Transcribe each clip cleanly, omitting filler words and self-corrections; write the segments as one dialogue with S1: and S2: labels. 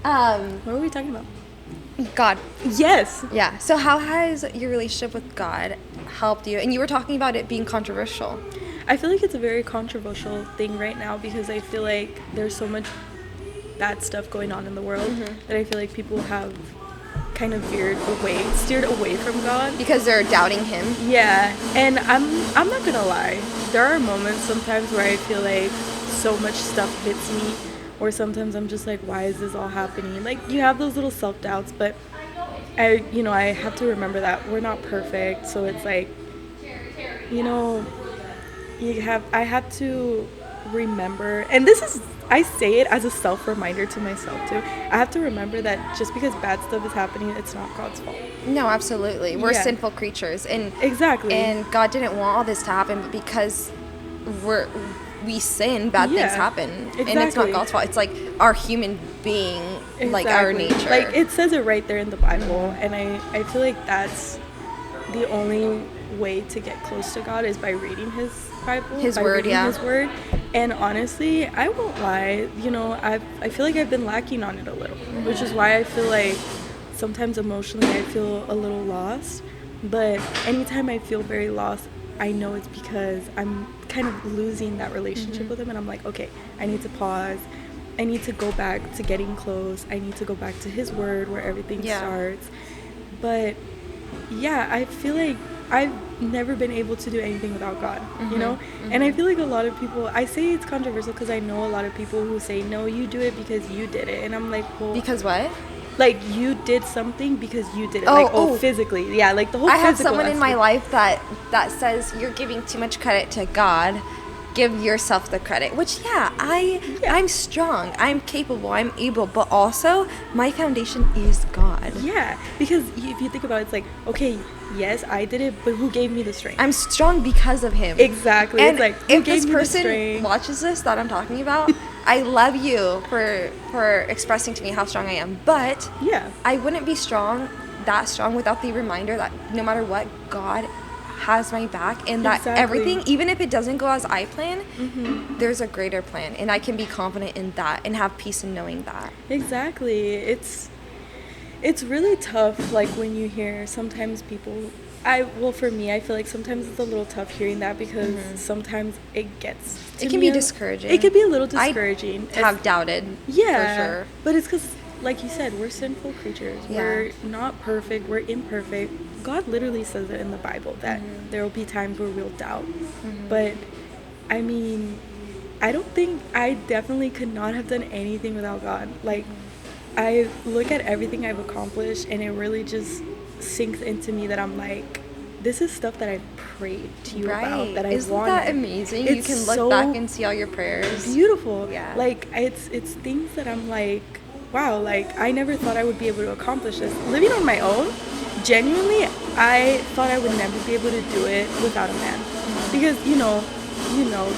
S1: What were we talking about?
S2: God.
S1: Yes.
S2: Yeah. So how has your relationship with God helped you? And you were talking about it being controversial.
S1: I feel like it's a very controversial thing right now because I feel like there's so much bad stuff going on in the world that I feel like people have kind of steered away from God
S2: Because they're doubting him.
S1: Yeah, and I'm not gonna lie. There are moments sometimes where I feel like so much stuff hits me, or sometimes I'm just like, why is this all happening? Like, you have those little self-doubts, but I have to remember that we're not perfect. So it's like, I have to remember, and I say it as a self-reminder to myself too. I have to remember that just because bad stuff is happening, it's not God's fault.
S2: No, absolutely. We're
S1: Yeah.
S2: sinful creatures, and
S1: Exactly.
S2: And God didn't want all this to happen, but because we sin, bad things happen, and it's not
S1: Exactly.
S2: God's fault. It's like our human being, like our nature.
S1: Like, it says it right there in the Bible, and I feel like that's the only way to get close to God is by reading His Bible,
S2: His
S1: by
S2: word,
S1: reading
S2: yeah.
S1: His word. And honestly, I won't lie. I feel like I've been lacking on it a little, which is why I feel like sometimes emotionally I feel a little lost. But anytime I feel very lost, I know it's because I'm kind of losing that relationship with Him, and I'm like, okay, I need to pause. I need to go back to getting close. I need to go back to His word where everything starts. But yeah, I feel like I've never been able to do anything without God, And I feel like a lot of people, I say it's controversial because I know a lot of people who say, no, you do it because you did it. And I'm like, well.
S2: Because what?
S1: Like, you did something because you did it. Physically. Yeah, like the whole physical
S2: I have someone in my
S1: aspect.
S2: life that says you're giving too much credit to God. Give yourself the credit. Which, I'm strong. I'm capable. I'm able. But also, my foundation is God.
S1: Yeah, because if you think about it, it's like, okay, yes, I did it, but who gave me the strength?
S2: I'm strong because of Him.
S1: Exactly.
S2: And
S1: it's like, who
S2: if
S1: gave
S2: this
S1: me the
S2: person
S1: strength?
S2: watches this that I'm talking about, I love you for expressing to me how strong I am. But
S1: Yeah.
S2: I wouldn't be that strong without the reminder that no matter what, God has my back, and that everything, even if it doesn't go as I plan, there's a greater plan, and I can be confident in that and have peace in knowing that.
S1: Exactly. It's really tough, like, when you hear sometimes people, for me, I feel like sometimes it's a little tough hearing that because sometimes it
S2: can be discouraging.
S1: It can be a little discouraging.
S2: I have doubted.
S1: Yeah.
S2: For sure.
S1: But it's because, like you said, we're sinful creatures.
S2: Yeah.
S1: We're not perfect. We're imperfect. God literally says it in the Bible that there will be times where we'll doubt. But, I mean, I definitely could not have done anything without God. Like, I look at everything I've accomplished, and it really just sinks into me that I'm like, this is stuff that I've prayed to you about, that I wanted.
S2: Isn't that amazing? You can look back and see all your prayers.
S1: Beautiful.
S2: Yeah.
S1: Like, it's things that I'm like, wow, like, I never thought I would be able to accomplish this. Living on my own, genuinely, I thought I would never be able to do it without a man. Because,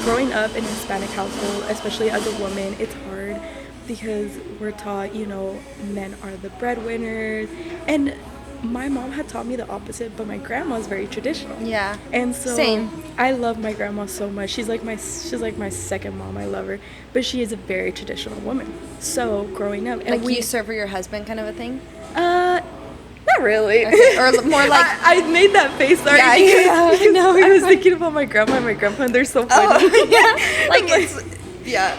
S1: growing up in a Hispanic household, especially as a woman, it's hard because we're taught, men are the breadwinners. And my mom had taught me the opposite, but my grandma's very traditional.
S2: Yeah.
S1: And so
S2: Same.
S1: I love my grandma so much. She's like my second mom. I love her. But she is a very traditional woman. So growing up, and
S2: Like you serve for your husband kind of a thing?
S1: Not really.
S2: Okay. Or more like
S1: I made that face already.
S2: Yeah,
S1: because
S2: no,
S1: I was thinking about my grandma and my grandpa, and they're so funny.
S2: yeah. Like it's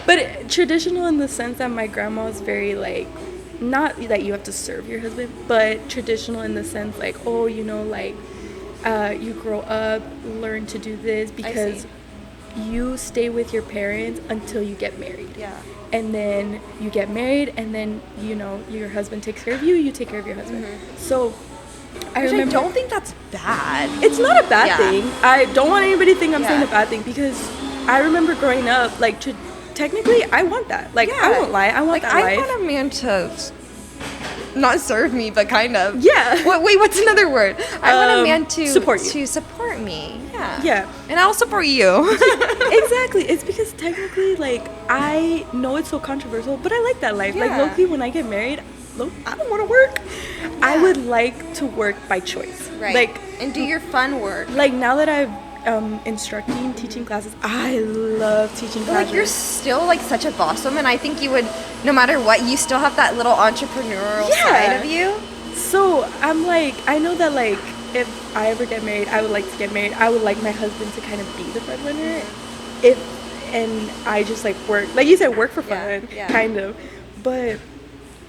S1: But traditional in the sense that my grandma is very like, not that you have to serve your husband, but traditional in the sense like, you grow up, learn to do this because you stay with your parents until you get married.
S2: Yeah.
S1: And then you get married, and then, your husband takes care of you, you take care of your husband. So I remember.
S2: I don't think that's bad.
S1: It's not a bad thing. I don't want anybody to think I'm saying
S2: Yeah.
S1: a bad thing, because I remember growing up, like, technically, I want that. Like, I won't lie, I want that life.
S2: I want a man to not serve me, but kind of.
S1: Yeah.
S2: Wait, what's another word? I want a man to
S1: support you.
S2: To support me. Yeah.
S1: Yeah.
S2: And I'll support you.
S1: Exactly. It's because technically, like, I know it's so controversial, but I like that life.
S2: Yeah.
S1: Like, low-key, when I get married, I don't want to work. I would like to work by choice.
S2: Right.
S1: Like,
S2: and do your fun work.
S1: Like, now that I've instructing, teaching classes. I love teaching
S2: But
S1: classes.
S2: like, you're still like such a boss woman. I think you would, no matter what, you still have that little entrepreneurial side of you.
S1: So I'm like, I know that like if I ever get married, I would like to get married. I would like my husband to kind of be the breadwinner. And I just like work, like you said, work for fun, kind of. But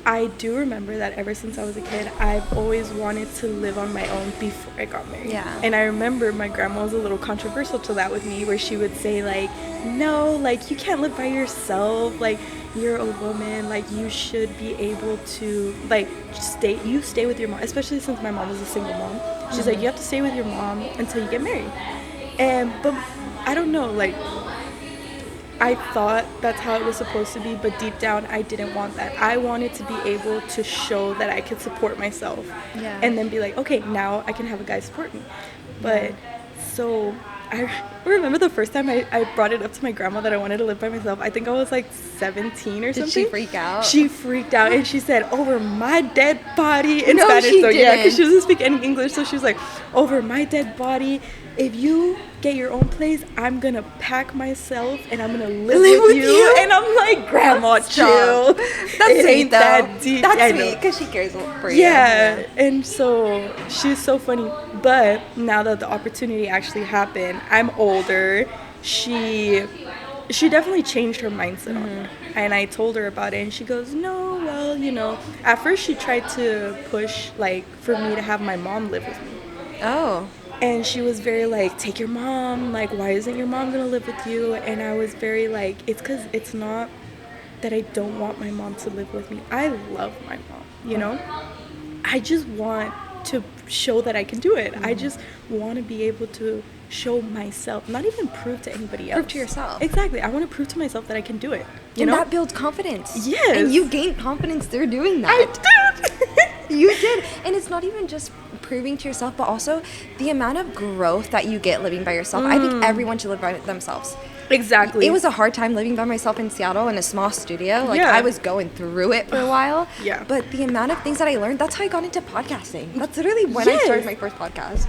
S1: I do remember that ever since I was a kid, I've always wanted to live on my own before I got married.
S2: Yeah.
S1: And I remember my grandma was a little controversial to that with me, where she would say like, no, like you can't live by yourself. Like you're a woman. Like you should be able to like stay with your mom, especially since my mom was a single mom. She's like, you have to stay with your mom until you get married. But I don't know, like I thought that's how it was supposed to be, but deep down I didn't want that. I wanted to be able to show that I could support myself, and then be like, okay, now I can have a guy support me. But so I remember the first time I brought it up to my grandma that I wanted to live by myself. I think I was like 17 or something.
S2: Did she freak out?
S1: She freaked out, and she said, over my dead body, in
S2: No,
S1: Spanish.
S2: she
S1: So yeah, because she
S2: didn't.
S1: doesn't speak any English. So she was like, over my dead body, if you get your own place, I'm gonna pack myself and I'm gonna live with you. And I'm like, grandma, chill.
S2: That's
S1: it
S2: sweet
S1: ain't
S2: though.
S1: that deep.
S2: That's sweet because she cares for you.
S1: Yeah, and so she's so funny. But now that the opportunity actually happened, I'm older. She definitely changed her mindset on it. And I told her about it, and she goes, no, well, you know, at first she tried to push, like, for me to have my mom live with me.
S2: Oh.
S1: And she was very like, take your mom, like, why isn't your mom gonna live with you? And I was very like, it's because it's not that I don't want my mom to live with me. I love my mom, you know? I just want to show that I can do it. I just want to be able to show myself, not even prove to anybody else.
S2: Prove to yourself.
S1: Exactly. I want to prove to myself that I can do it. You
S2: And
S1: know?
S2: that builds confidence.
S1: Yes.
S2: And you gained confidence through doing that.
S1: I did.
S2: You did. And it's not even just proving to yourself, but also the amount of growth that you get living by yourself. I think everyone should live by themselves.
S1: Exactly.
S2: It was a hard time living by myself in Seattle in a small studio. Like, I was going through it for a while.
S1: Yeah.
S2: But the amount of things that I learned, that's how I got into podcasting. That's literally when I started my first podcast.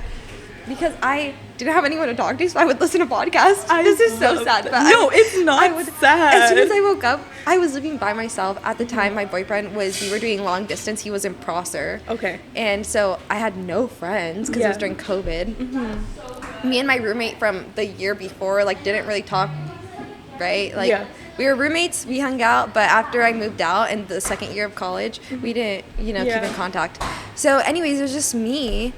S2: Because I didn't have anyone to talk to, so I would listen to podcasts. This is so sad. But
S1: no, it's not sad.
S2: As soon as I woke up, I was living by myself. At the time, my boyfriend we were doing long distance. He was in Prosser.
S1: Okay.
S2: And so I had no friends because it was during COVID. Me and my roommate from the year before, like, didn't really talk, right? Like, we were roommates, we hung out, but after I moved out in the second year of college, we didn't, keep in contact. So anyways, it was just me.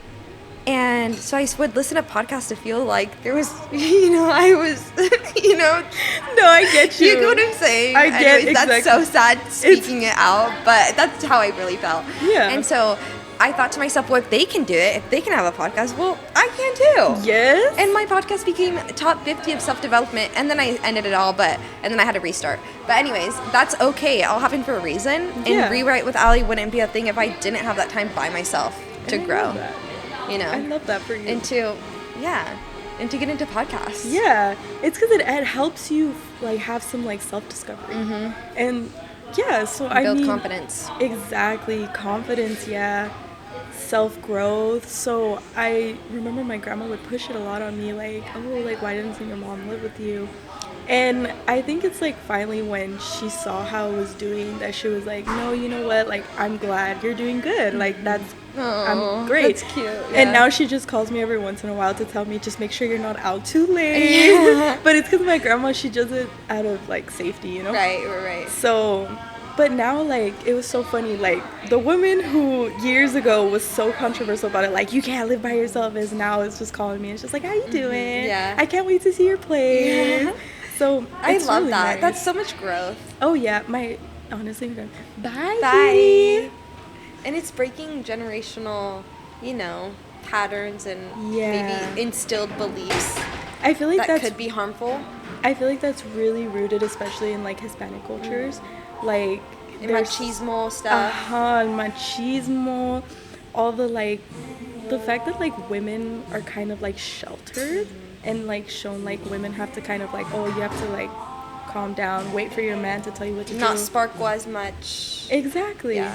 S2: And so I would listen to podcasts to feel like there was, I was,
S1: No, I get you.
S2: You get what I'm saying?
S1: I get
S2: Anyways,
S1: exactly.
S2: That's so sad speaking it out, but that's how I really felt.
S1: Yeah.
S2: And so I thought to myself, well, if they can do it, if they can have a podcast, well, I can too.
S1: Yes.
S2: And my podcast became top 50 of self-development, and then I ended it all, and then I had to restart. But anyways, that's okay. It all happened for a reason. And Rewrite with Ali wouldn't be a thing if I didn't have that time by myself to grow.
S1: I love that for you.
S2: And to get into podcasts.
S1: Yeah, it's because it helps you like have some like self-discovery. And yeah, so I
S2: build
S1: mean,
S2: confidence.
S1: Exactly, confidence. Yeah, self-growth. So I remember my grandma would push it a lot on me, like, oh, like why didn't your mom live with you? And I think it's like finally when she saw how I was doing that she was like, no, you know what? Like, I'm glad you're doing good. Like, I'm great.
S2: That's cute. Yeah.
S1: And now she just calls me every once in a while to tell me, just make sure you're not out too late. Yeah. But it's because my grandma, she does it out of like safety, you know?
S2: Right.
S1: So, but now like, it was so funny. Like, the woman who years ago was so controversial about it, like, you can't live by yourself, is now is just calling me. It's just like, how you doing?
S2: Yeah.
S1: I can't wait to see your place. Yeah. So
S2: I love
S1: really
S2: that.
S1: nice.
S2: That's so much growth.
S1: Oh yeah, honestly, bye.
S2: Bye. And it's breaking generational, patterns and maybe instilled beliefs.
S1: I feel like that
S2: could be harmful.
S1: I feel like that's really rooted, especially in like Hispanic cultures, like
S2: and machismo stuff.
S1: Machismo, all the like, the fact that like women are kind of like sheltered. And like shown like women have to kind of like, oh, you have to like calm down, wait for your man to tell you what to do.
S2: Not sparkle as much.
S1: Exactly. Yeah.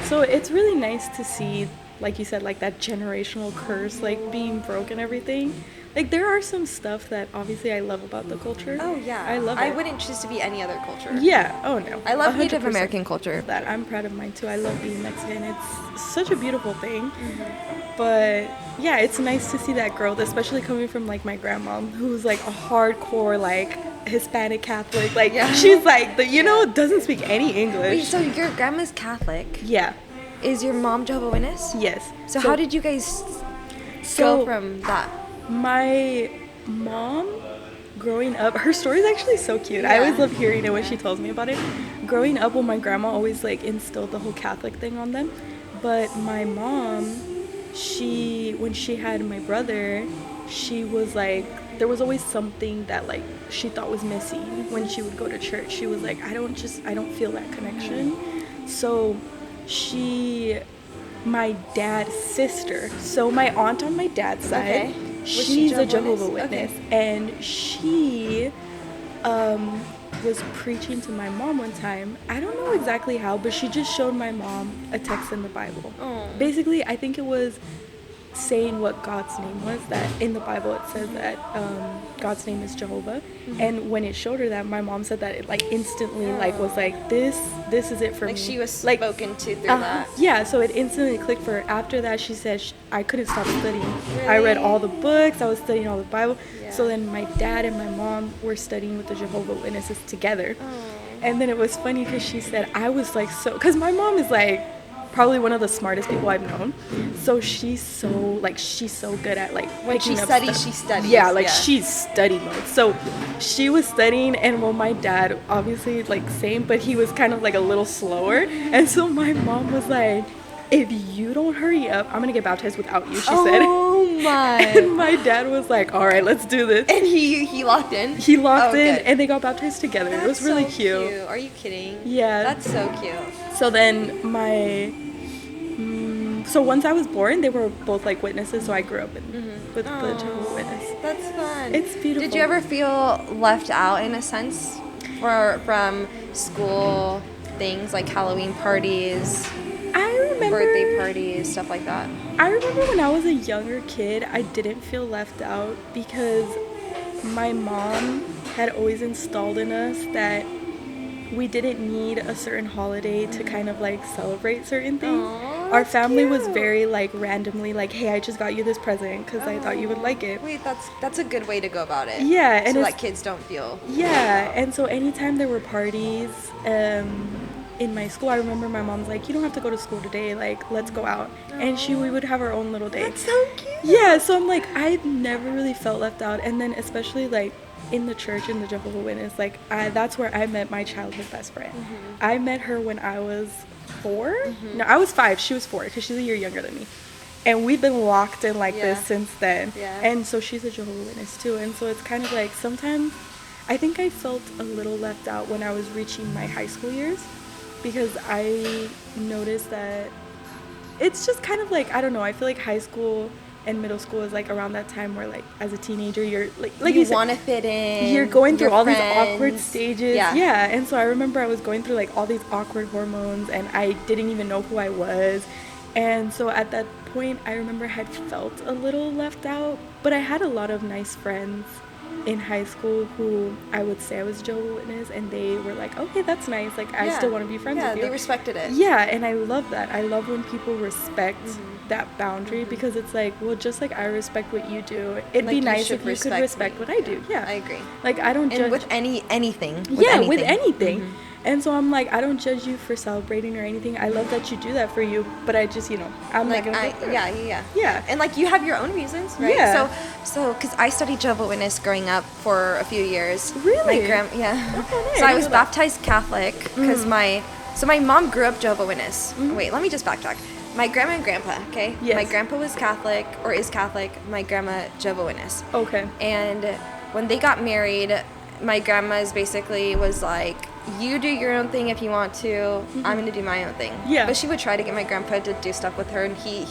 S1: So it's really nice to see, like you said, like that generational curse like being broken, everything. Like, there are some stuff that obviously I love about the culture.
S2: Oh, yeah.
S1: I love it.
S2: I wouldn't choose to be any other culture.
S1: Yeah. Oh, no.
S2: I love
S1: 100%
S2: Native American culture.
S1: That I'm proud of mine, too. I love being Mexican. It's such a beautiful thing. But, yeah, it's nice to see that growth, especially coming from, like, my grandma, who's, like, a hardcore, like, Hispanic Catholic. Like, she's, like, doesn't speak any English.
S2: Wait, so your grandma's Catholic?
S1: Yeah.
S2: Is your mom Jehovah's Witness?
S1: Yes.
S2: So how did you guys go from that?
S1: My mom, growing up, her story is actually so cute. I always love hearing it when she tells me about it. Growing up, well, my grandma always, like, instilled the whole Catholic thing on them. But my mom, when she had my brother, she was like, there was always something that, like, she thought was missing when she would go to church. She was like, I don't feel that connection. So my dad's sister, so my aunt on my dad's side, she's a Jehovah's Witness, and she was preaching to my mom one time. I don't know exactly how, but she just showed my mom a text in the Bible. Basically, I think it was saying what God's name was, that in the Bible it says that God's name is Jehovah. And when it showed her that, my mom said that it, like, instantly like was like, this is it for me.
S2: Like, she was
S1: like,
S2: spoken to through that.
S1: Yeah, so it instantly clicked for her. After that, she said I couldn't stop studying.
S2: Really?
S1: I read all the books, I was studying all the Bible. So then my dad and my mom were studying with the Jehovah's Witnesses together. And then it was funny because she said, I was like, so, because my mom is like probably one of the smartest people I've known. So she's so good at, like,
S2: when she studies, she studies.
S1: Yeah, like, she's study mode. So she was studying, and well, my dad obviously, like, same, but he was kind of like a little slower. And so my mom was like, if you don't hurry up, I'm gonna get baptized without you, she said.
S2: Oh my.
S1: And my dad was like, all right, let's do this.
S2: And he locked in?
S1: He locked in, and they got baptized together. It was really
S2: so
S1: cute.
S2: Are you kidding?
S1: Yeah.
S2: That's so cute.
S1: So then so once I was born, they were both, like, witnesses, so I grew up with the Jehovah's Witness.
S2: That's fun.
S1: It's beautiful.
S2: Did you ever feel left out, in a sense, from school things like Halloween parties, birthday parties, stuff like that?
S1: I remember when I was a younger kid, I didn't feel left out because my mom had always installed in us that we didn't need a certain holiday to kind of, like, celebrate certain things. Our family was very, like, randomly like, hey, I just got you this present because I thought you would like it.
S2: Wait, that's a good way to go about it.
S1: Yeah. And
S2: so that kids don't feel.
S1: Yeah, and so anytime there were parties in my school, I remember my mom's like, you don't have to go to school today, like, let's go out. And we would have our own little day.
S2: That's so cute.
S1: Yeah, so I'm like, I've never really felt left out. And then especially, like, in the church, in the Jehovah's Witness, like, that's where I met my childhood best friend. I met her when I was 4. No, I was 5. She was 4 because she's a year younger than me. And we've been locked in like this since then. Yeah. And so she's a Jehovah's Witness too. And so it's kind of like sometimes I think I felt a little left out when I was reaching my high school years because I noticed that it's just kind of like, I don't know, I feel like high school and middle school is like around that time where like as a teenager you're like
S2: you want to fit in,
S1: you're going through all
S2: friends.
S1: These awkward stages. Yeah. And so I remember I was going through like all these awkward hormones and I didn't even know who I was. And so at that point I remember I had felt a little left out, but I had a lot of nice friends in high school who I would say I was Jehovah's Witness, and they were like, okay, that's nice, like I still want to be friends with you.
S2: Yeah, they respected it.
S1: Yeah, and I love that. I love when people respect that boundary because it's like, well, just like I respect what you do, it'd
S2: like
S1: be nice if you could respect what I do. Yeah,
S2: I agree.
S1: Like I don't judge.
S2: And with anything.
S1: With anything. And so I'm like, I don't judge you for celebrating or anything. I love that you do that for you, but I just, I'm
S2: like,
S1: not gonna.
S2: Yeah. And like you have your own reasons, right?
S1: Yeah.
S2: So because I studied Jehovah's Witness growing up for a few years.
S1: Really?
S2: Oh, nice. So I was baptized Catholic because my mom grew up Jehovah's Witness. Wait, let me just backtrack. My grandma and grandpa, okay?
S1: Yes.
S2: My grandpa was Catholic, or is Catholic. My grandma, Jehovah's Witness.
S1: Okay.
S2: And when they got married, my grandma's basically was like, you do your own thing if you want to. I'm going to do my own thing.
S1: Yeah.
S2: But she would try to get my grandpa to do stuff with her, and he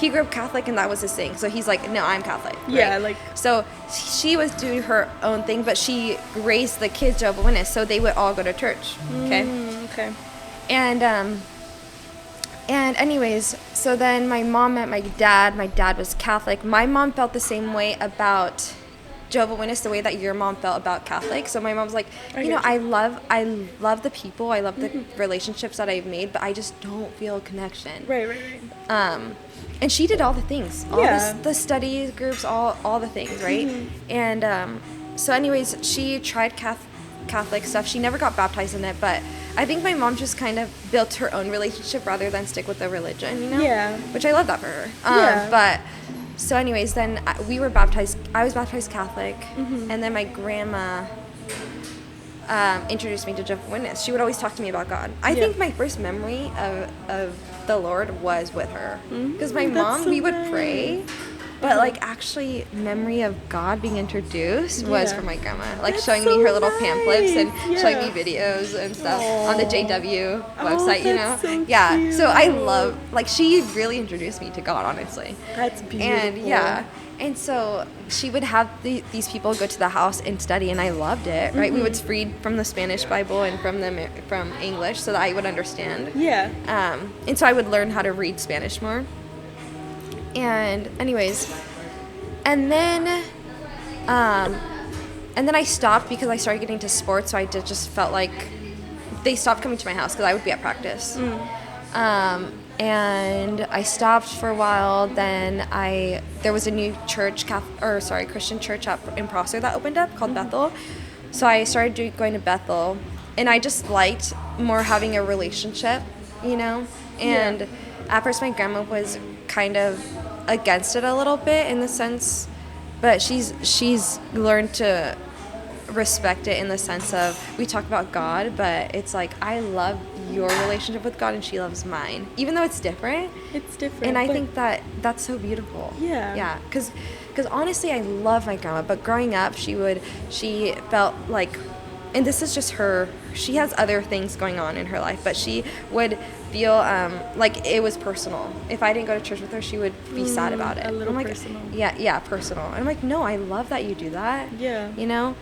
S2: grew up Catholic, and that was his thing. So he's like, no, I'm Catholic. Right?
S1: Yeah, like.
S2: So she was doing her own thing, but she raised the kids Jehovah's Witness, so they would all go to church. Okay.
S1: Okay.
S2: And And anyways, so then my mom met my dad. My dad was Catholic. My mom felt the same way about Jehovah's Witness the way that your mom felt about Catholic. So my mom's like, I love the people. I love the relationships that I've made, but I just don't feel a connection.
S1: Right.
S2: And she did all the things, all the study groups, all the things, right? And so anyways, she tried Catholic stuff. She never got baptized in it, but I think my mom just kind of built her own relationship rather than stick with the religion, you know?
S1: Yeah.
S2: Which I love that for her. But so anyways, then we were baptized. I was baptized Catholic, and then my grandma introduced me to Jehovah's Witness. She would always talk to me about God. I think my first memory of the Lord was with her, because my mom, we would pray, but like actually memory of God being introduced was from my grandma, like showing me her little pamphlets and showing me videos and stuff on the JW website, you know.
S1: So
S2: so I love, like, she really introduced me to God, honestly.
S1: That's beautiful.
S2: And and so she would have these people go to the house and study, and I loved it, right? We would read from the Spanish Bible and from English so that I would understand. And so I would learn how to read Spanish more. And anyways, and then I stopped because I started getting into sports, so I just felt like they stopped coming to my house because I would be at practice. And I stopped for a while. Then there was a new Christian church up in Prosser that opened up called Bethel. So I started going to Bethel, and I just liked more having a relationship, you know. And at first my grandma was kind of against it a little bit in the sense, but she's learned to respect it in the sense of we talk about God, but it's like I love your relationship with God and she loves mine, even though it's different. And I think that's so beautiful. Because honestly I love my grandma, but growing up she felt like, and this is just her, she has other things going on in her life, but she would feel like it was personal. If I didn't go to church with her, she would be sad about it.
S1: A little
S2: like,
S1: personal.
S2: Yeah, personal. And I'm like, no, I love that you do that. You know?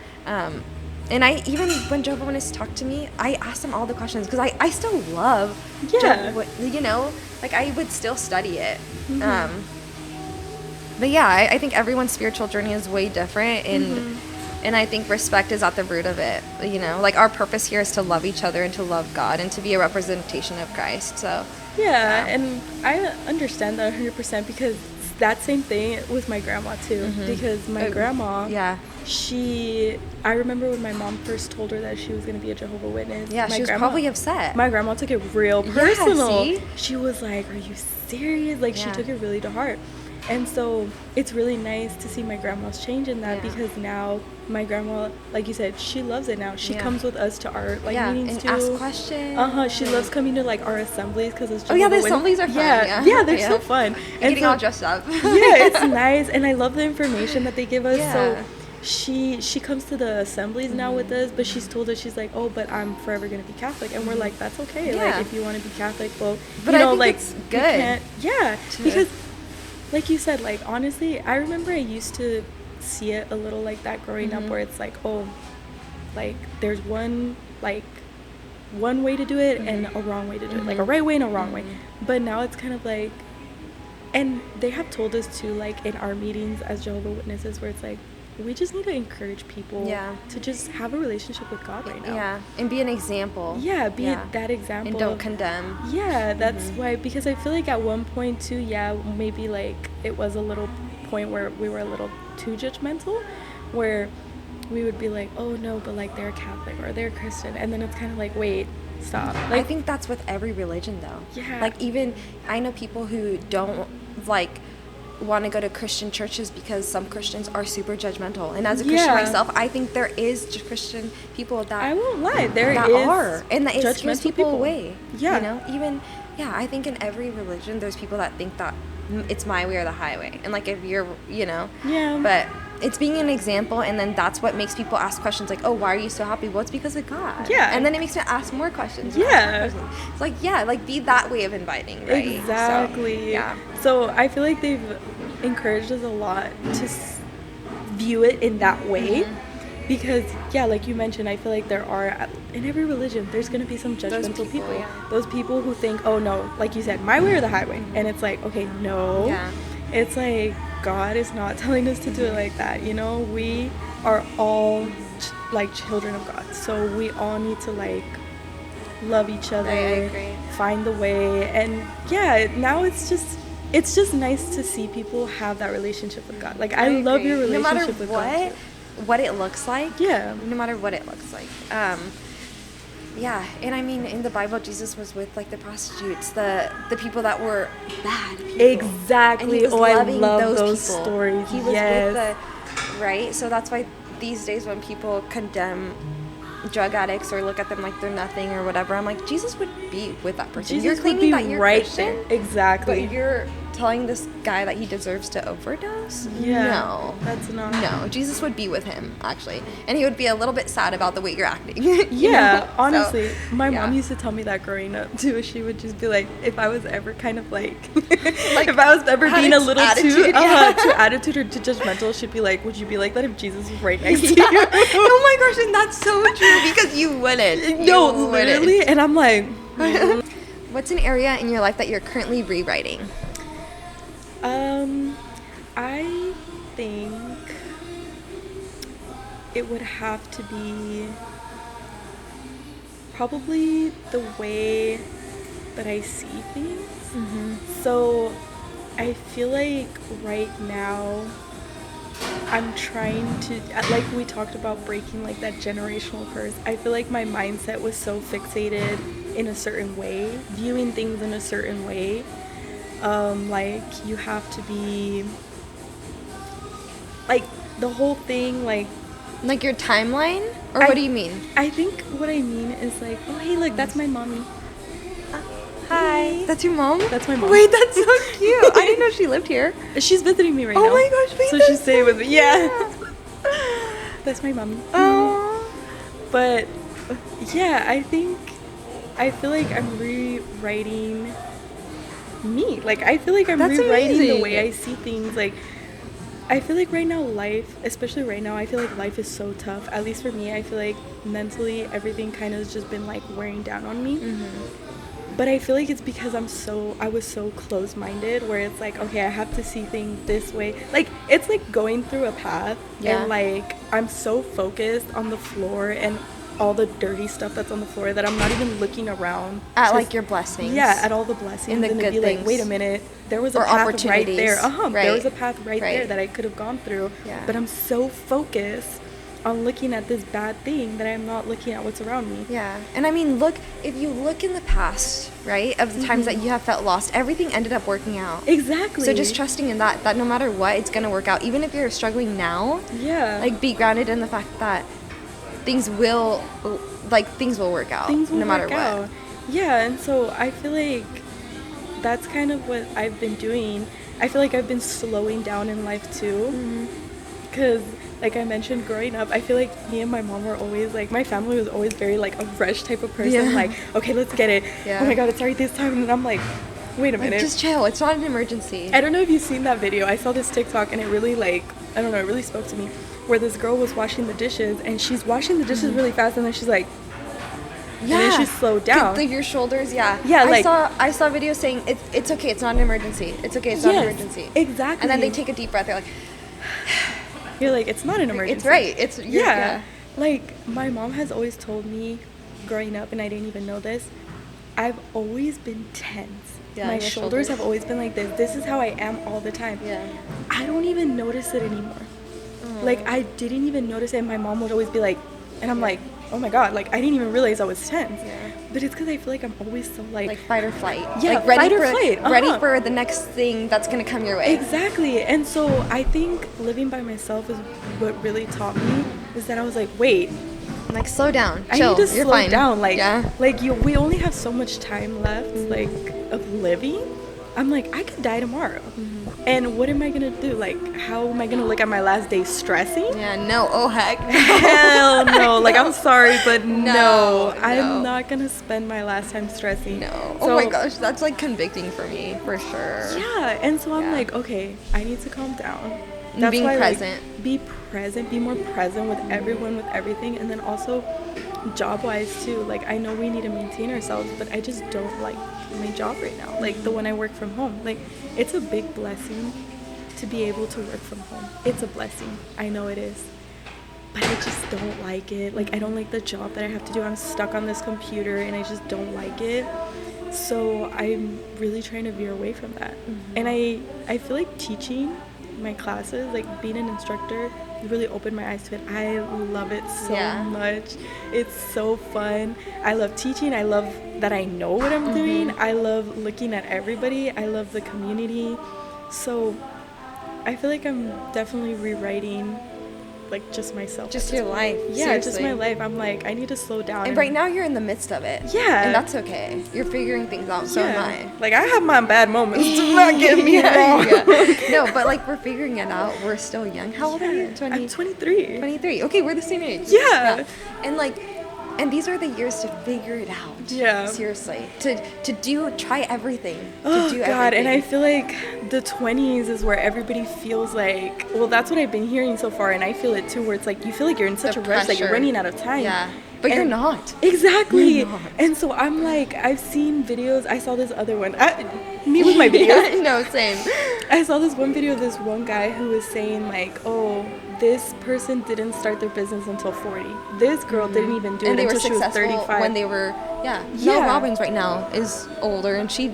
S2: And I, even when Jehovah's Witnesses talk to me, I ask them all the questions because I still love you know, like I would still study it. But yeah, I think everyone's spiritual journey is way different, and I think respect is at the root of it, you know? Like, our purpose here is to love each other and to love God and to be a representation of Christ, so.
S1: And I understand that 100% because that same thing with my grandma, too. Because my grandma, I remember when my mom first told her that she was going to be a Jehovah's Witness.
S2: Yeah, she was probably upset.
S1: My grandma took it real personal.
S2: See?
S1: She was like, are you serious? Like, she took it really to heart. And so it's really nice to see my grandma's change in that because now my grandma, like you said, she loves it now. She comes with us to our meetings
S2: and
S1: too.
S2: Ask questions.
S1: She loves coming to like our assemblies because it's just
S2: the assemblies are fun.
S1: They're so fun.
S2: And getting all dressed up.
S1: It's nice, and I love the information that they give us. So she comes to the assemblies now with us, but she's told us, she's like, oh, but I'm forever gonna be Catholic, and we're like, that's okay. Like, if you want to be Catholic, well,
S2: but I think it's good.
S1: Because like you said, like, honestly, I remember I used to see it a little like that growing up, where it's like, oh, like, there's one way to do it and a wrong way to do it, like a right way and a wrong way. But now it's kind of like, and they have told us too, like, in our meetings as Jehovah's Witnesses, where it's like, we just need to encourage people to just have a relationship with God right now.
S2: And be an example.
S1: Be that example.
S2: And don't condemn.
S1: That's why, because I feel like at one point too, maybe like it was a little point where we were a little too judgmental, where we would be like, oh no, but like they're Catholic or they're Christian, and then it's kind of like, wait, stop. Like,
S2: I think that's with every religion though. Like, even I know people who don't like want to go to Christian churches because some Christians are super judgmental, and as a Christian myself, I think there is Christian people that
S1: I won't lie, there
S2: that
S1: is
S2: are, and that it scares people away. You
S1: Yeah.
S2: know, even I think in every religion there's people that think that it's my way or the highway, and like if you're, you know, but it's being an example, and then that's what makes people ask questions like, oh, why are you so happy? Well, it's because of God. And then it makes me ask more questions. It's like, like, be that way of inviting, right?
S1: Exactly. So I feel like they've encouraged us a lot to view it in that way, because yeah, like you mentioned, I feel like there are, in every religion there's going to be some judgmental people. Yeah. Those people who think, oh no, like you said, my way or the highway. And it's like, okay, no. Yeah. It's like God is not telling us to do it like that, you know. We are all like children of God, so we all need to like love each other.
S2: I agree.
S1: Find the way. And yeah, now it's just nice to see people have that relationship with God. Like I love your relationship with God. No matter
S2: what it looks like.
S1: Yeah.
S2: No matter what it looks like. Yeah, and I mean, in the Bible, Jesus was with like the prostitutes, the people that were bad people.
S1: Exactly.
S2: And he was loving
S1: I love those
S2: people.
S1: stories.
S2: He was with the, right? So that's why these days when people condemn drug addicts or look at them like they're nothing or whatever, I'm like, Jesus would be with that person.
S1: Jesus
S2: you're claiming
S1: would be
S2: that you're
S1: right
S2: Christian,
S1: there. Exactly.
S2: But you're telling this guy that he deserves to overdose?
S1: Yeah.
S2: No.
S1: That's not.
S2: No. Jesus would be with him, actually. And he would be a little bit sad about the way you're acting.
S1: Yeah, honestly. So, my mom used to tell me that growing up, too. She would just be like, if I was ever kind of like if I was ever being a little too attitude or too judgmental, she'd be like, would you be like that if Jesus was right next to you?
S2: Oh my gosh, and that's so true, because you wouldn't.
S1: No, literally. And I'm like...
S2: What's an area in your life that you're currently rewriting?
S1: I think it would have to be probably the way that I see things. Mm-hmm. So I feel like right now I'm trying to, like we talked about, breaking like that generational curse. I feel like my mindset was so fixated in a certain way, viewing things in a certain way. Like you have to be like the whole thing, like
S2: your timeline, or what do you mean?
S1: I think what I mean is like, oh hey, look, that's my mommy.
S2: Hi. Hey. That's your mom?
S1: That's my mom.
S2: Wait, that's so cute. I didn't know she lived here.
S1: She's visiting me right now.
S2: Oh my gosh, wait,
S1: so she's staying with me. Yeah. That's my mommy.
S2: Oh.
S1: But yeah, I feel like I'm rewriting me. Like I feel like I'm rewriting the way I see things. Like I feel like right now life, especially right now, I feel like life is so tough. At least for me, I feel like mentally everything kind of has just been like wearing down on me. Mm-hmm. But I feel like it's because I was so closed-minded, where it's like, okay, I have to see things this way. Like it's like going through a path, and like I'm so focused on the floor and all the dirty stuff that's on the floor that I'm not even looking around
S2: at like your blessings.
S1: Yeah, at all the blessings,
S2: and the good things.
S1: Like, wait a minute, there was a path right there.
S2: Right.
S1: There was a path right there that I could have gone through. Yeah. But I'm so focused on looking at this bad thing that I'm not looking at what's around me.
S2: Yeah. And I mean, if you look in the past, right, of the times that you have felt lost, everything ended up working out.
S1: Exactly.
S2: So just trusting in that no matter what, it's going to work out. Even if you're struggling now, like be grounded in the fact that things will work out no matter what.
S1: Yeah, and so I feel like that's kind of what I've been doing. I feel like I've been slowing down in life too. Because like I mentioned, growing up, I feel like me and my mom were always like, my family was always very like a rush type of person. Yeah. Like, okay, let's get it. Yeah. Oh my God, it's already this time. And I'm like, wait a minute.
S2: Just chill. It's not an emergency.
S1: I don't know if you've seen that video. I saw this TikTok and it really like, I don't know, it really spoke to me. Where this girl was washing the dishes and she's washing the dishes really fast and then she's like, and then she slowed down.
S2: Your shoulders, yeah. I saw a video saying it's okay, it's not an emergency. It's okay, it's not an emergency.
S1: Exactly.
S2: And then they take a deep breath. They're like,
S1: you're like, it's not an emergency.
S2: It's right. Yeah.
S1: Like my mom has always told me, growing up, and I didn't even know this, I've always been tense. Yeah, my shoulders have always been like this. This is how I am all the time. Yeah. I don't even notice it anymore. Like I didn't even notice it, and my mom would always be like, and I'm like, oh my God, like I didn't even realize I was tense. Yeah. But it's because I feel like I'm always so like
S2: fight or flight.
S1: Yeah,
S2: like ready
S1: fight or flight.
S2: Ready for the next thing that's gonna come your way.
S1: Exactly. And so I think living by myself is what really taught me, is that I was like, wait,
S2: like slow down, chill.
S1: I need to
S2: You're
S1: slow
S2: fine.
S1: down. Like we only have so much time left, like of living. I'm like, I could die tomorrow. And what am I gonna do? Like, how am I gonna look at my last day stressing?
S2: Yeah, no. Oh heck.
S1: Hell no. Like, I'm sorry, but no. I'm not gonna spend my last time stressing.
S2: No. So, oh my gosh, that's like convicting for me, for sure.
S1: Yeah, and so I'm like, okay, I need to calm down.
S2: And being present.
S1: Like, be present, be more present with everyone, with everything. And then also job-wise too. Like, I know we need to maintain ourselves, but I just don't like my job right now. Like, the one I work from home. Like, it's a big blessing to be able to work from home. It's a blessing. I know it is. But I just don't like it. Like, I don't like the job that I have to do. I'm stuck on this computer and I just don't like it. So I'm really trying to veer away from that. And I feel like teaching my classes, like being an instructor, really opened my eyes to it. I love it so much. It's so fun. I love teaching. I love that I know what I'm doing. I love looking at everybody. I love the community. So I feel like I'm definitely rewriting like just myself.
S2: Just your life.
S1: Yeah,
S2: seriously.
S1: Just my life. I'm like, I need to slow down.
S2: And right now you're in the midst of it.
S1: Yeah.
S2: And that's okay. You're figuring things out. So am I.
S1: Like, I have my bad moments. Do not get me wrong.
S2: No, but like we're figuring it out. We're still young. How old are you?
S1: I'm 23.
S2: 23. Okay, we're the same age.
S1: Yeah.
S2: And like, and these are the years to figure it out.
S1: Yeah.
S2: Seriously. Try everything.
S1: Oh,
S2: to do
S1: God.
S2: everything.
S1: And I feel like the 20s is where everybody feels like, well, that's what I've been hearing so far. And I feel it too, where it's like, you feel like you're in such a rush, like you're running out of time.
S2: Yeah. But you're not.
S1: Exactly.
S2: You're not.
S1: And so I'm like, I've seen videos. I saw this other one. Me with my videos.
S2: No, same.
S1: I saw this one video of this one guy who was saying like, oh, this person didn't start their business until 40. This girl didn't even do it until she was 35.
S2: When they were, Mel Robbins right now is older and she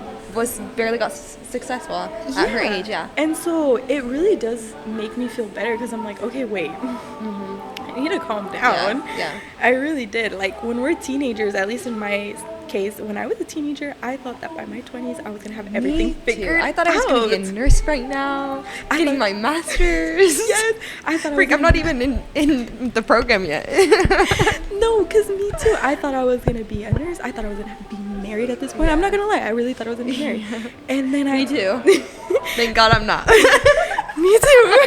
S2: barely got successful at her age,
S1: And so it really does make me feel better because I'm like, okay, wait. I need to calm down.
S2: Yeah.
S1: I really did. Like, when we're teenagers, at least in my case, when I was a teenager, I thought that by my 20s, I was going to have everything figured out.
S2: I thought I was going to be a nurse right now, getting my master's.
S1: Yes. I thought
S2: I'm not even in the program yet.
S1: No, because me too. I thought I was going to be a nurse. I thought I was going to be married at this point. I'm not going to lie. I really thought I was going to be married. And then
S2: Me too. Thank God I'm not.
S1: Me too.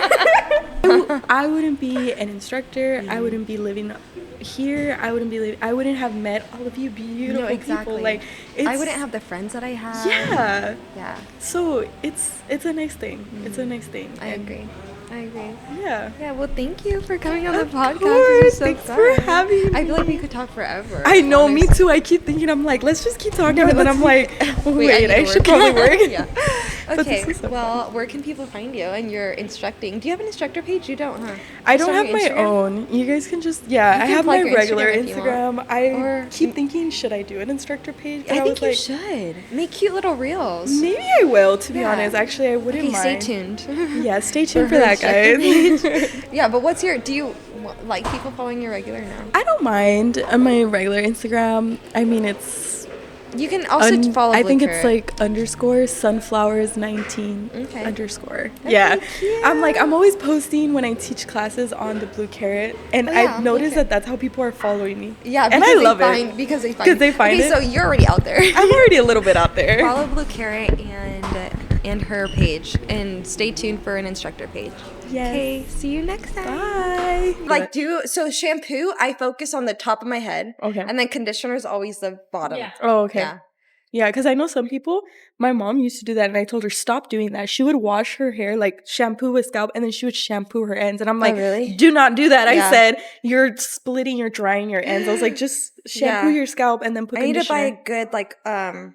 S1: I wouldn't be an instructor. I wouldn't be living here. I wouldn't have met all of you beautiful people. Like,
S2: I wouldn't have the friends that I have.
S1: Yeah. So it's a nice thing. It's a nice thing.
S2: I agree.
S1: Yeah.
S2: Yeah, well, thank you for coming on the podcast.
S1: Course. Thanks for having me.
S2: I feel like we could talk forever.
S1: I know, me too. I keep thinking, I'm like, let's just keep talking. And then I'm like, wait, I should probably work.
S2: Yeah. Okay, well, where can people find you? And you're instructing. Do you have an instructor page? You don't, huh?
S1: I don't have my own. You guys can just, I have my regular Instagram. I keep thinking, should I do an instructor page?
S2: But I think you should. Make cute little reels.
S1: Maybe I will, to be honest. Actually, I wouldn't mind.
S2: Stay tuned.
S1: Yeah, stay tuned for that, guys.
S2: Yeah, but do you like people following your regular now?
S1: I don't mind on my regular Instagram. I mean, it's...
S2: You can also follow
S1: I think it's like _sunflowers19 _ Yeah. I'm always posting when I teach classes on the Blue Carrot, and I've noticed that that's how people are following me.
S2: Yeah,
S1: and I love it
S2: because they find it.
S1: Okay,
S2: so you're already out there.
S1: I'm already a little bit out there.
S2: Follow Blue Carrot and her page, and stay tuned for an instructor page.
S1: Yes.
S2: Okay, see you next time.
S1: Bye.
S2: So shampoo, I focus on the top of my head.
S1: Okay.
S2: And then conditioner is always the bottom.
S1: Yeah. Oh, okay. Yeah, because I know some people, my mom used to do that, and I told her, stop doing that. She would wash her hair, like shampoo with scalp, and then she would shampoo her ends. And I'm like,
S2: really?
S1: Do not do that. I said, you're drying your ends. I was like, just shampoo your scalp and then put conditioner.
S2: I need to buy a good,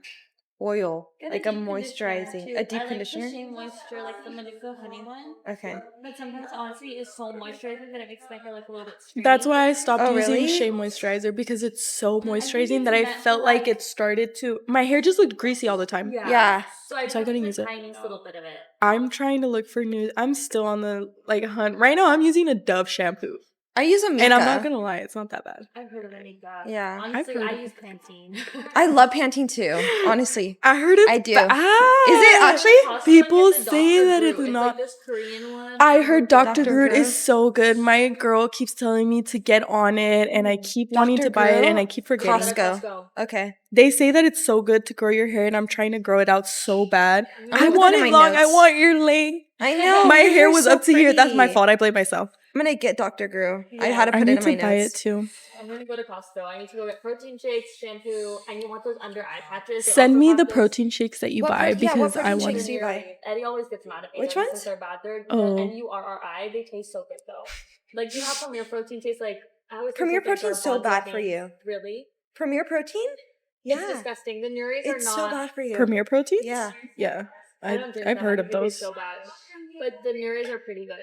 S2: oil, like a moisturizing, a deep conditioner.
S3: I like the Shea Moisture, like the Medica honey one.
S2: Okay.
S3: But sometimes, honestly, it's so moisturizing that it makes my hair like a little bit stringy.
S1: That's why I stopped using Shea Moisturizer, because it's so moisturizing that I felt like it started to... My hair just looked greasy all the time.
S2: Yeah.
S3: So I
S1: couldn't use it.
S3: Tiniest little bit of it.
S1: I'm trying to look for new... I'm still on the hunt. Right now, I'm using a Dove shampoo.
S2: I use a Mika.
S1: And I'm not going to lie, it's not that bad.
S3: I've heard of a Mika.
S2: Yeah.
S3: Honestly, I use Pantene.
S2: I love Pantene too, honestly.
S1: I heard it's
S2: I do.
S1: Bad.
S2: Is it actually?
S1: People say that it's not.
S3: Like this Korean one.
S1: I heard Dr. Groot is so good. My girl keeps telling me to get on it, and I keep wanting to buy it, and I keep forgetting.
S2: Costco. Okay.
S1: They say that it's so good to grow your hair, and I'm trying to grow it out so bad. I want it long.
S2: Notes.
S1: I want your length.
S2: I know.
S1: My hair was up to here. That's my fault. I blame myself.
S2: I'm gonna get Dr. Gru.
S3: Yeah.
S2: I had to
S1: I
S2: put
S1: need
S2: it in my
S1: to buy it
S2: notes.
S1: too.
S3: I'm gonna go to Costco. I need to go get protein shakes, shampoo, and you want those under eye patches. They
S1: Send
S3: also
S1: me
S3: have
S1: the
S3: those-
S1: protein shakes that you
S2: What
S1: buy
S2: pro- yeah, what
S1: because I
S2: protein
S1: want
S2: shakes
S1: it.
S2: do you buy?
S3: Eddie always gets mad at me.
S2: Which
S3: though,
S2: ones?
S3: because they're bad. They're
S1: Oh.
S3: NURRI. They taste so good though. Like you have Premier protein tastes like. I always
S2: Premier
S3: think they're
S2: Protein's so
S3: bonds of
S2: bad for
S3: beans.
S2: you.
S3: Really?
S2: Premier Protein? Yeah.
S3: It's disgusting. The Nuris are
S2: It's
S3: not.
S2: so bad for you.
S1: Premier proteins?
S2: Yeah.
S1: Yeah.
S3: I don't drink
S1: I've
S3: them.
S1: heard
S3: I
S1: of
S3: think they taste
S1: those.
S3: so bad. But the Nuris are pretty good.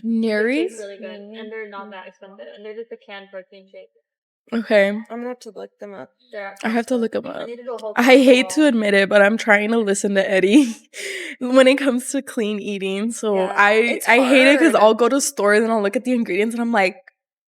S3: They
S1: Neries?
S3: taste really good, and they're not that expensive, and they're just a canned protein shake.
S1: Okay.
S2: I'm gonna have to look them up.
S1: I have to look them
S3: I
S1: up.
S3: need to do a whole
S1: I hate
S3: Costco
S1: to admit it, but I'm trying to listen to Eddie when it comes to clean eating. So
S2: Yeah,
S1: I
S2: it's
S1: hate it because
S2: hard.
S1: I'll go to stores and I'll look at the ingredients and I'm like,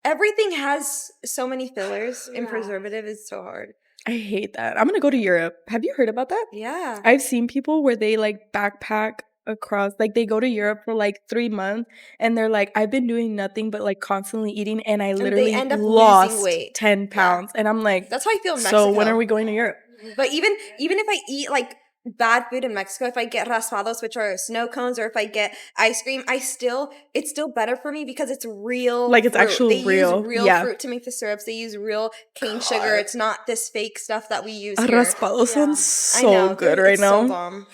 S2: Everything has so many fillers and
S3: Yeah.
S2: preservative. It's so hard.
S1: I hate that. I'm gonna go to Europe. Have you heard about that?
S2: Yeah.
S1: I've seen people where they like backpack across, like they go to Europe for like 3 months and they're like, I've been doing nothing but like constantly eating and I
S2: they
S1: literally
S2: end up losing
S1: lost
S2: weight.
S1: 10 pounds. And I'm like,
S2: That's how I feel in
S1: so
S2: Mexico.
S1: when are we going to Europe?
S2: But even if I eat like bad food in Mexico, if I get raspados, which are snow cones, or if I get ice cream, it's still better for me because it's real.
S1: Like it's
S2: fruit.
S1: actual
S2: They
S1: real.
S2: use real
S1: Yeah.
S2: fruit to make the syrups. They use real cane
S1: God.
S2: sugar. It's not this fake stuff that we use here.
S1: Raspados sounds
S2: I
S1: so
S2: know,
S1: good
S2: dude,
S1: right
S2: it's
S1: now.
S2: So bomb.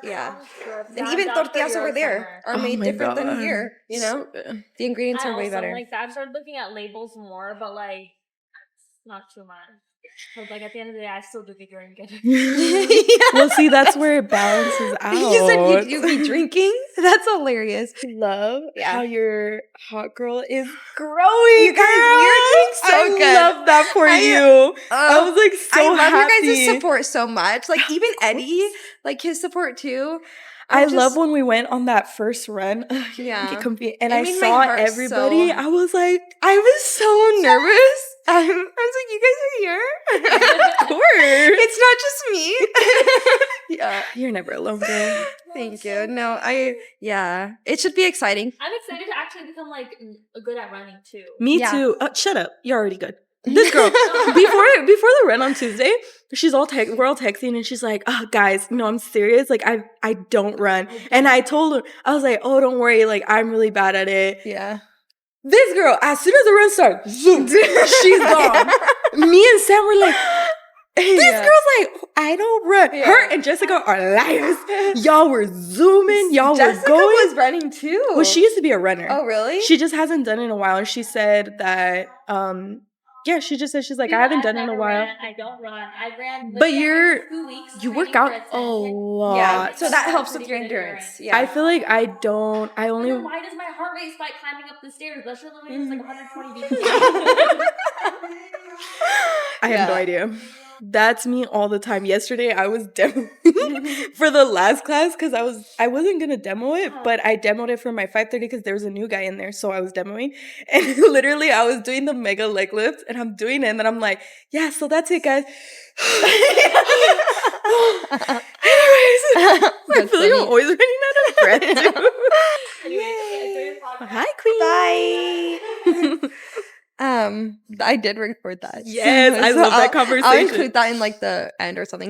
S2: Yeah. And even
S3: That's for
S2: tortillas over
S3: Europe
S2: there
S3: summer.
S2: are
S1: Oh
S2: made
S1: my
S2: different
S1: God.
S2: than here. You know,
S1: So good.
S2: the ingredients are way
S3: also,
S2: better.
S3: like, I've started looking at labels more, but like, not too much. Because like at the end of the day, I still do be drinking.
S1: Well, see, that's where it balances out.
S2: You said you be drinking? That's hilarious.
S1: Love
S2: Yeah.
S1: how your hot girl is growing.
S2: You guys, you're doing so
S1: I
S2: good.
S1: love that for you. I was like so
S2: I love
S1: happy.
S2: your guys' support so much. Like even Eddie, like his support too.
S1: I love when we went on that first run.
S2: Yeah.
S1: Get comfy. And
S2: It
S1: I
S2: made my
S1: saw
S2: heart
S1: everybody.
S2: so-
S1: I was like,
S2: I was so nervous. I was like, you guys are here?
S1: of course.
S2: It's not just me. Yeah.
S1: You're never alone, girl.
S2: Thank you. No, yeah. It should be exciting.
S3: I'm excited to actually become like good at running too.
S1: Me
S2: Yeah.
S1: too. Shut up. You're already good. This girl, before the run on Tuesday, we're all texting and she's like, "Oh, guys, no, I'm serious. Like, I don't run." And I told her, I was like, "Oh, don't worry. Like, I'm really bad at it."
S2: Yeah.
S1: This girl, as soon as the run starts, zoom, she's gone. Me and Sam were like, this girl's like, I don't run.
S2: Yeah.
S1: Her and Jessica are liars. Y'all were zooming. Y'all
S2: Jessica
S1: were going.
S2: was running too.
S1: Well, she used to be a runner.
S2: Oh, really?
S1: She just hasn't done it in a while. And she said that, yeah, she just said, she's like, I haven't done it in a while.
S3: I don't run. I ran.
S1: But
S3: literally 2 weeks.
S1: you work
S3: training
S1: out
S3: for
S1: a
S3: session.
S1: lot.
S2: Yeah. So that helps with
S3: Pretty
S2: your
S3: good
S2: endurance.
S3: endurance.
S2: Yeah.
S1: I feel like I
S3: But
S1: only,
S3: then why does my heart rate spike climbing up the stairs? That should only is like 120 beats.
S1: I have no idea. That's me all the time. Yesterday I was demoing for the last class because I wasn't gonna demo it, but I demoed it for my 5:30 because there was a new guy in there, so I was demoing. And literally I was doing the mega leg lift and I'm doing it and then I'm like, yeah, so that's it, guys. Anyways, I feel like I'm always running out of breath. Hi, Queen.
S2: Bye. I did record that.
S1: Yes, I love that
S2: I'll
S1: conversation.
S2: include that in like the end or something.